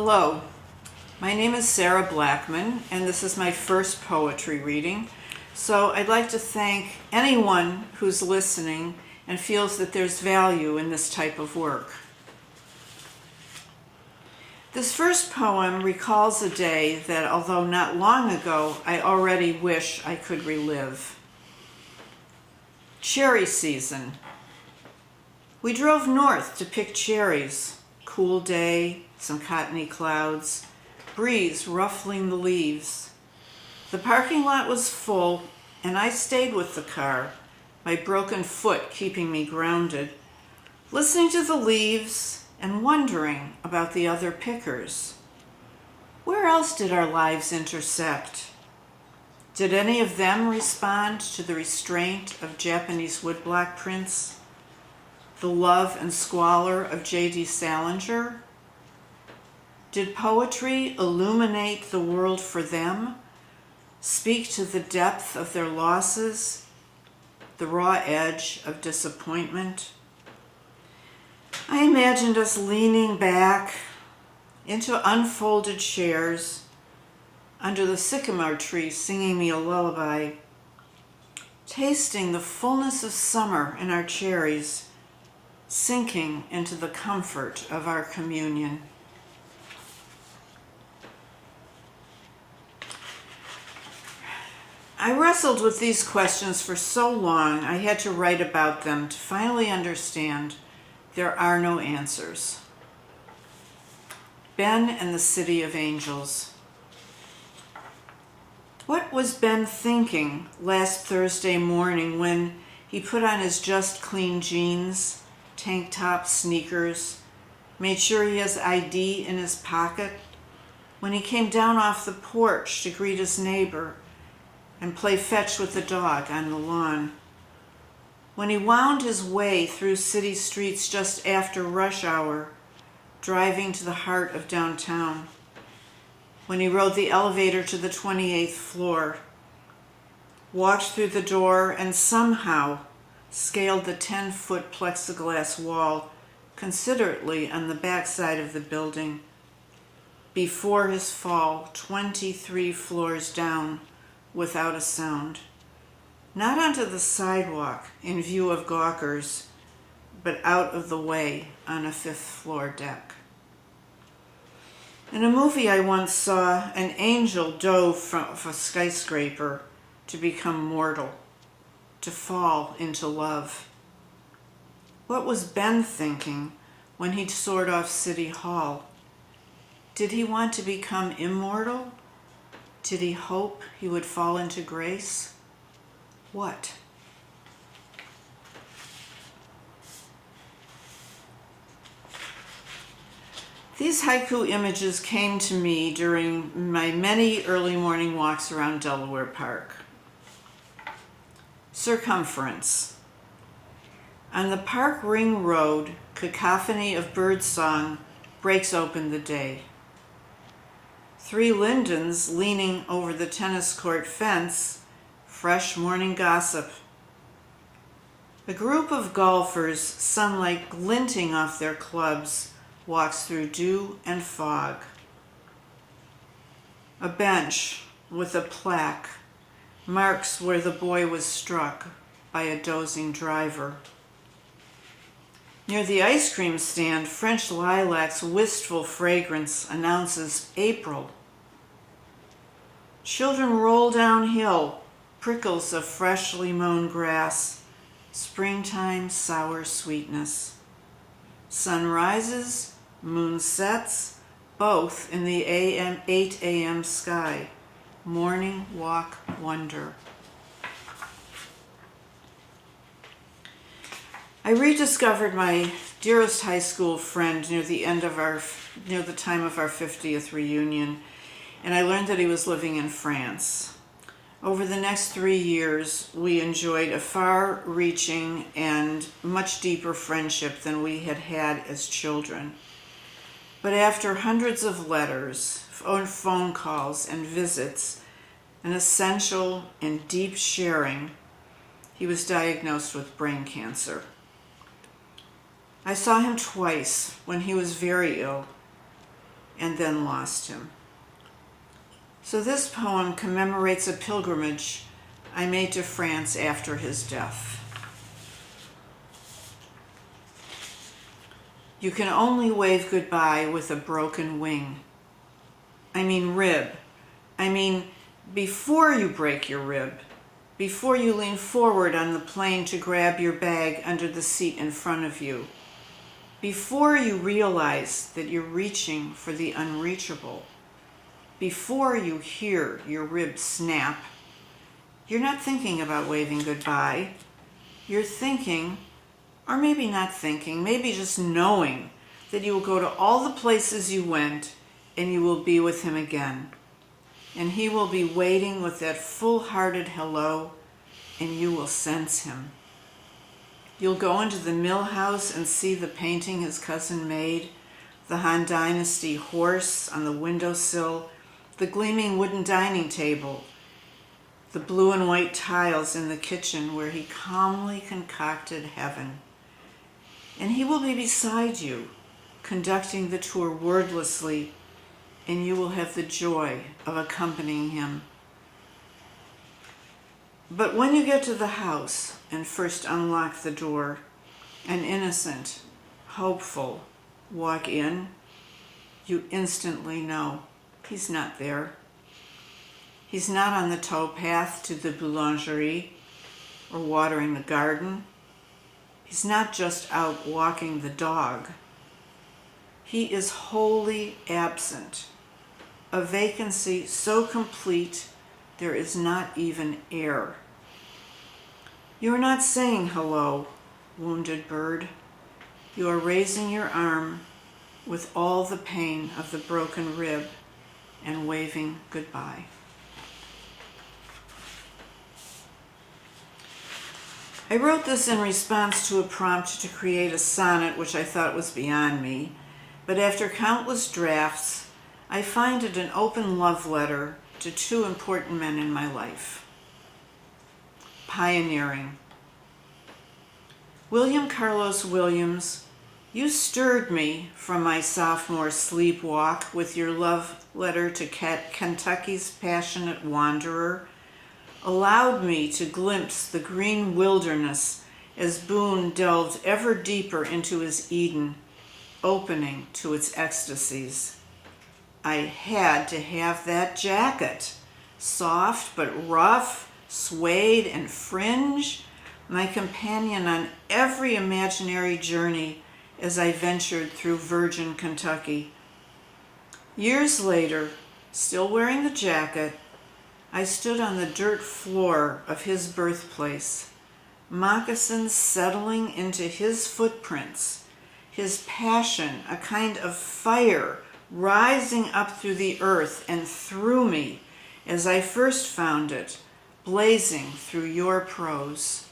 Hello, my name is Sarah Blackman, and this is my first poetry reading. So I'd like to thank anyone who's listening and feels that there's value in this type of work. This first poem recalls a day that, although not long ago, I already wish I could relive. Cherry season. We drove north to pick cherries. Cool day, some cottony clouds, breeze ruffling the leaves. The parking lot was full, and I stayed with the car, my broken foot keeping me grounded, listening to the leaves and wondering about the other pickers. Where else did our lives intersect? Did any of them respond to the restraint of Japanese woodblock prints? The love and squalor of J.D. Salinger? Did poetry illuminate the world for them, speak to the depth of their losses, the raw edge of disappointment? I imagined us leaning back into unfolded chairs under the sycamore tree singing me a lullaby, tasting the fullness of summer in our cherries, sinking into the comfort of our communion. I wrestled with these questions for so long I had to write about them to finally understand there are no answers. Ben and the City of Angels. What was Ben thinking last Thursday morning when he put on his just clean jeans, tank top, sneakers, made sure he has ID in his pocket, when he came down off the porch to greet his neighbor and play fetch with the dog on the lawn, when he wound his way through city streets just after rush hour, driving to the heart of downtown, when he rode the elevator to the 28th floor, walked through the door and somehow scaled the 10-foot plexiglass wall considerately on the backside of the building before his fall 23 floors down without a sound. Not onto the sidewalk in view of gawkers, but out of the way on a 5th floor deck. In a movie I once saw, an angel dove from a skyscraper to become mortal, to fall into love. What was Ben thinking when he soared off City Hall? Did he want to become immortal? Did he hope he would fall into grace? What? These haiku images came to me during my many early morning walks around Delaware Park. Circumference. On the park ring road, cacophony of birdsong breaks open the day. 3 lindens leaning over the tennis court fence, fresh morning gossip. A group of golfers, sunlight glinting off their clubs, walks through dew and fog. A bench with a plaque marks where the boy was struck by a dozing driver. Near the ice cream stand, French lilac's wistful fragrance announces April. Children roll downhill, prickles of freshly mown grass, springtime sour sweetness. Sun rises, moon sets, both in the 8 a.m. sky. Morning walk wonder. I rediscovered my dearest high school friend near the time of our 50th reunion, and I learned that he was living in France. Over the next 3 years, we enjoyed a far-reaching and much deeper friendship than we had had as children. But after hundreds of letters, phone calls, and visits, an essential and deep sharing, he was diagnosed with brain cancer. I saw him twice when he was very ill, and then lost him. So this poem commemorates a pilgrimage I made to France after his death. You can only wave goodbye with a broken wing. I mean rib. I mean before you break your rib, before you lean forward on the plane to grab your bag under the seat in front of you, before you realize that you're reaching for the unreachable, before you hear your rib snap, you're not thinking about waving goodbye. You're thinking, or maybe not thinking, maybe just knowing that you will go to all the places you went and you will be with him again. And he will be waiting with that full-hearted hello, and you will sense him. You'll go into the mill house and see the painting his cousin made, the Han Dynasty horse on the windowsill, the gleaming wooden dining table, the blue and white tiles in the kitchen where he calmly concocted heaven. And he will be beside you, conducting the tour wordlessly, and you will have the joy of accompanying him. But when you get to the house and first unlock the door, an innocent, hopeful walk in, you instantly know he's not there. He's not on the towpath to the boulangerie or watering the garden. He's not just out walking the dog. He is wholly absent, a vacancy so complete there is not even air. You are not saying hello, wounded bird. You are raising your arm with all the pain of the broken rib and waving goodbye. I wrote this in response to a prompt to create a sonnet which I thought was beyond me, but after countless drafts, I find it an open love letter to two important men in my life. Pioneering. William Carlos Williams, you stirred me from my sophomore sleepwalk with your love letter to Kentucky's passionate wanderer, allowed me to glimpse the green wilderness as Boone delved ever deeper into his Eden, opening to its ecstasies. I had to have that jacket, soft but rough, suede and fringe, my companion on every imaginary journey as I ventured through virgin Kentucky. Years later, still wearing the jacket, I stood on the dirt floor of his birthplace, moccasins settling into his footprints, his passion, a kind of fire rising up through the earth and through me as I first found it, blazing through your prose.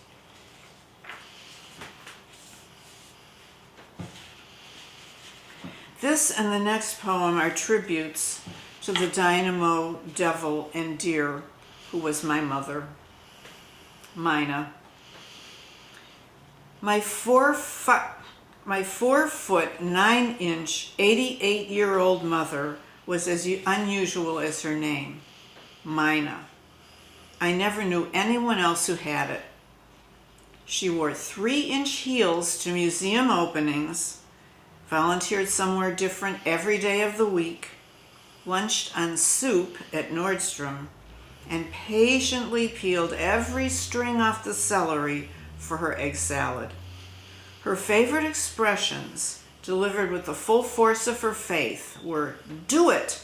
This and the next poem are tributes to the dynamo, devil, and deer who was my mother, Mina. My 4'9", 88-year-old mother was as unusual as her name, Mina. I never knew anyone else who had it. She wore 3-inch heels to museum openings, volunteered somewhere different every day of the week, lunched on soup at Nordstrom, and patiently peeled every string off the celery for her egg salad. Her favorite expressions, delivered with the full force of her faith, were "do it"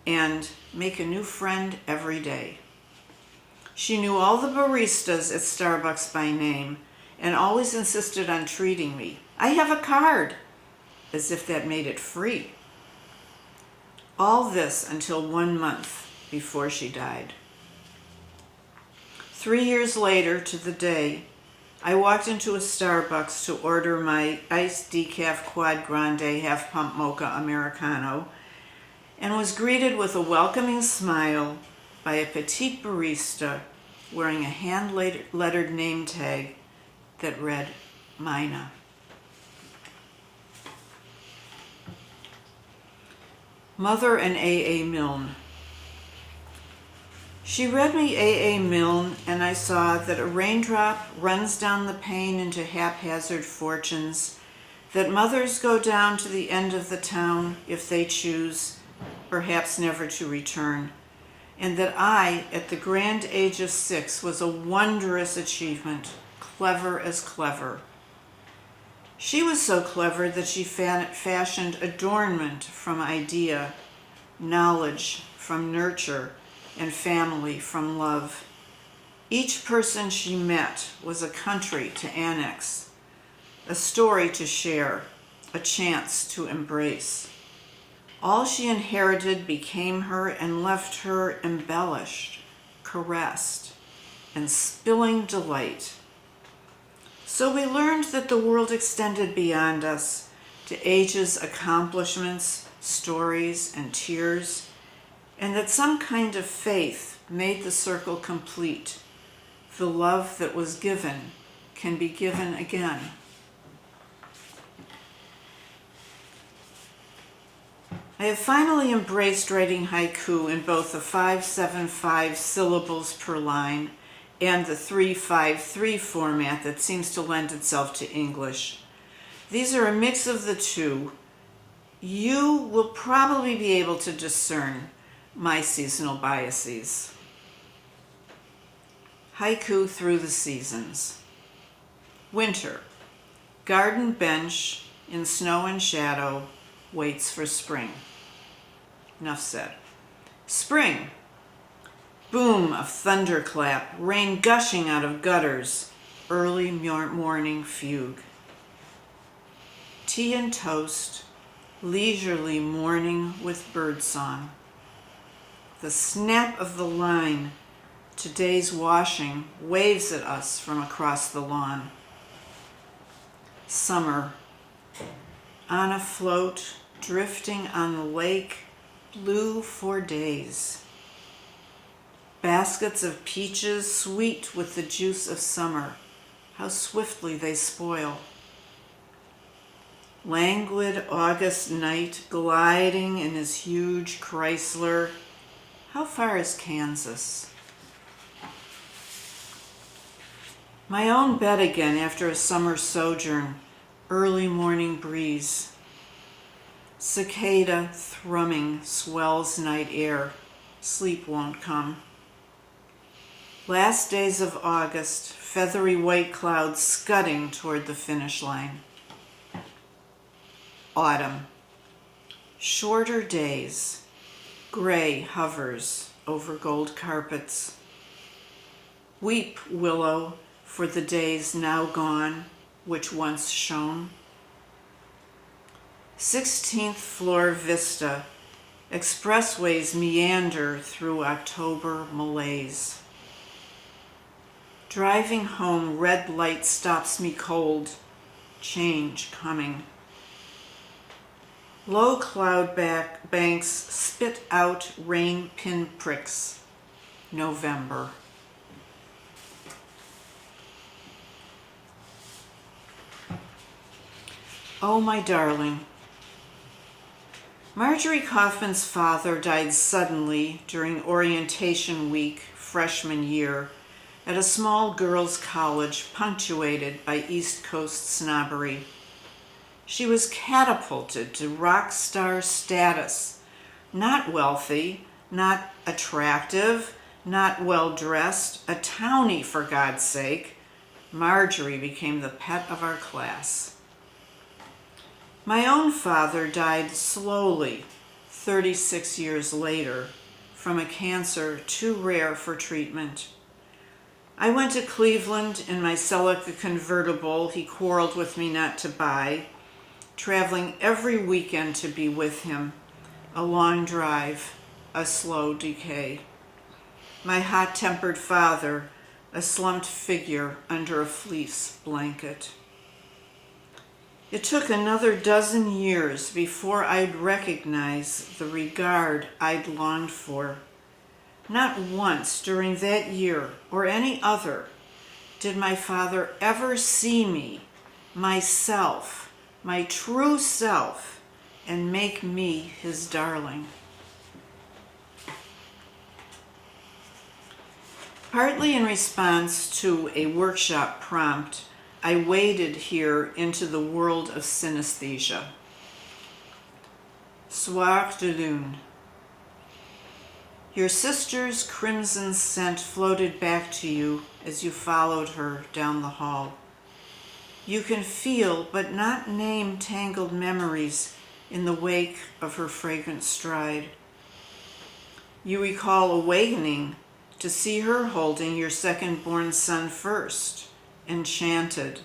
and "make a new friend every day." She knew all the baristas at Starbucks by name and always insisted on treating me. "I have a card," as if that made it free. All this until 1 month before she died. 3 years later to the day, I walked into a Starbucks to order my iced decaf quad grande half pump mocha Americano and was greeted with a welcoming smile by a petite barista wearing a hand-lettered name tag that read Mina. Mother and A. A. Milne. She read me A. A. Milne, and I saw that a raindrop runs down the pane into haphazard fortunes, that mothers go down to the end of the town if they choose, perhaps never to return, and that I, at the grand age of 6, was a wondrous achievement, clever as clever. She was so clever that she fashioned adornment from idea, knowledge from nurture, and family from love. Each person she met was a country to annex, a story to share, a chance to embrace. All she inherited became her and left her embellished, caressed, and spilling delight. So we learned that the world extended beyond us to age's accomplishments, stories, and tears, and that some kind of faith made the circle complete. The love that was given can be given again. I have finally embraced writing haiku in both the 575 syllables per line and the 353 format that seems to lend itself to English. These are a mix of the two. You will probably be able to discern my seasonal biases. Haiku through the seasons. Winter. Garden bench in snow and shadow waits for spring. Enough said. Spring. Boom of thunderclap, rain gushing out of gutters, early morning fugue. Tea and toast, leisurely morning with birdsong. The snap of the line, today's washing, waves at us from across the lawn. Summer, on a float, drifting on the lake, blue for days. Baskets of peaches, sweet with the juice of summer, how swiftly they spoil. Languid August night, gliding in his huge Chrysler. How far is Kansas? My own bed again after a summer sojourn, early morning breeze. Cicada thrumming swells night air, sleep won't come. Last days of August, feathery white clouds scudding toward the finish line. Autumn. Shorter days. Gray hovers over gold carpets. Weep, willow, for the days now gone, which once shone. 16th floor vista. Expressways meander through October malaise. Driving home, red light stops me cold. Change coming. Low cloud banks spit out rain pinpricks. November. Oh, my darling. Marjorie Kaufman's father died suddenly during orientation week, freshman year, at a small girls' college punctuated by East Coast snobbery. She was catapulted to rock star status, not wealthy, not attractive, not well-dressed, a townie for God's sake. Marjorie became the pet of our class. My own father died slowly, 36 years later, from a cancer too rare for treatment. I went to Cleveland in my Celica convertible he quarreled with me not to buy, traveling every weekend to be with him. A long drive, a slow decay. My hot-tempered father, a slumped figure under a fleece blanket. It took another dozen years before I'd recognize the regard I'd longed for. Not once during that year or any other did my father ever see me, myself, my true self, and make me his darling. Partly in response to a workshop prompt, I waded here into the world of synesthesia. Soir de lune. Your sister's crimson scent floated back to you as you followed her down the hall. You can feel but not name tangled memories in the wake of her fragrant stride. You recall awakening to see her holding your second-born son first, enchanted.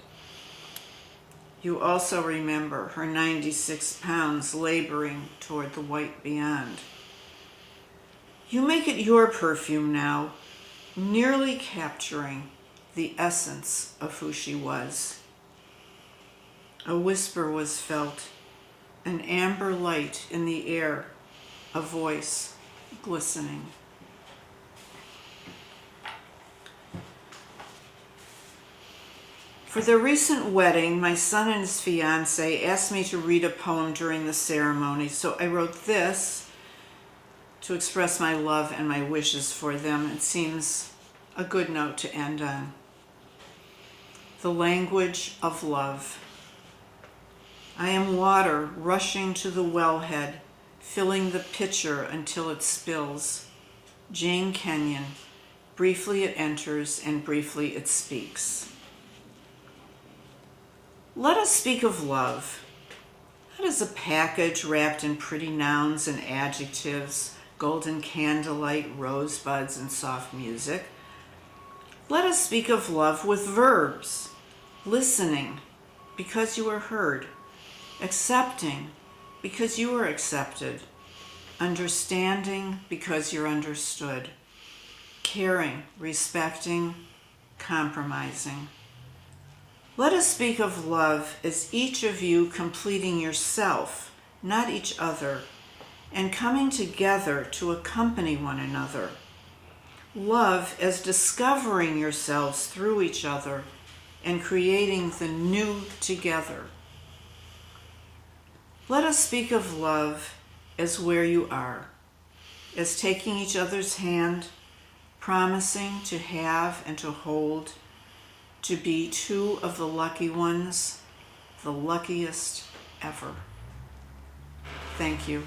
You also remember her 96 pounds laboring toward the white beyond. You make it your perfume now, nearly capturing the essence of who she was. A whisper was felt, an amber light in the air, a voice glistening. For their recent wedding, my son and his fiancée asked me to read a poem during the ceremony, so I wrote this to express my love and my wishes for them. It seems a good note to end on. The language of love. I am water rushing to the wellhead, filling the pitcher until it spills. Jane Kenyon. Briefly it enters and briefly it speaks. Let us speak of love, not as a package wrapped in pretty nouns and adjectives, golden candlelight, rosebuds, and soft music. Let us speak of love with verbs, listening because you are heard, accepting because you are accepted, understanding because you're understood, caring, respecting, compromising. Let us speak of love as each of you completing yourself, not each other, and coming together to accompany one another. Love as discovering yourselves through each other and creating the new together. Let us speak of love as where you are, as taking each other's hand, promising to have and to hold, to be two of the lucky ones, the luckiest ever. Thank you.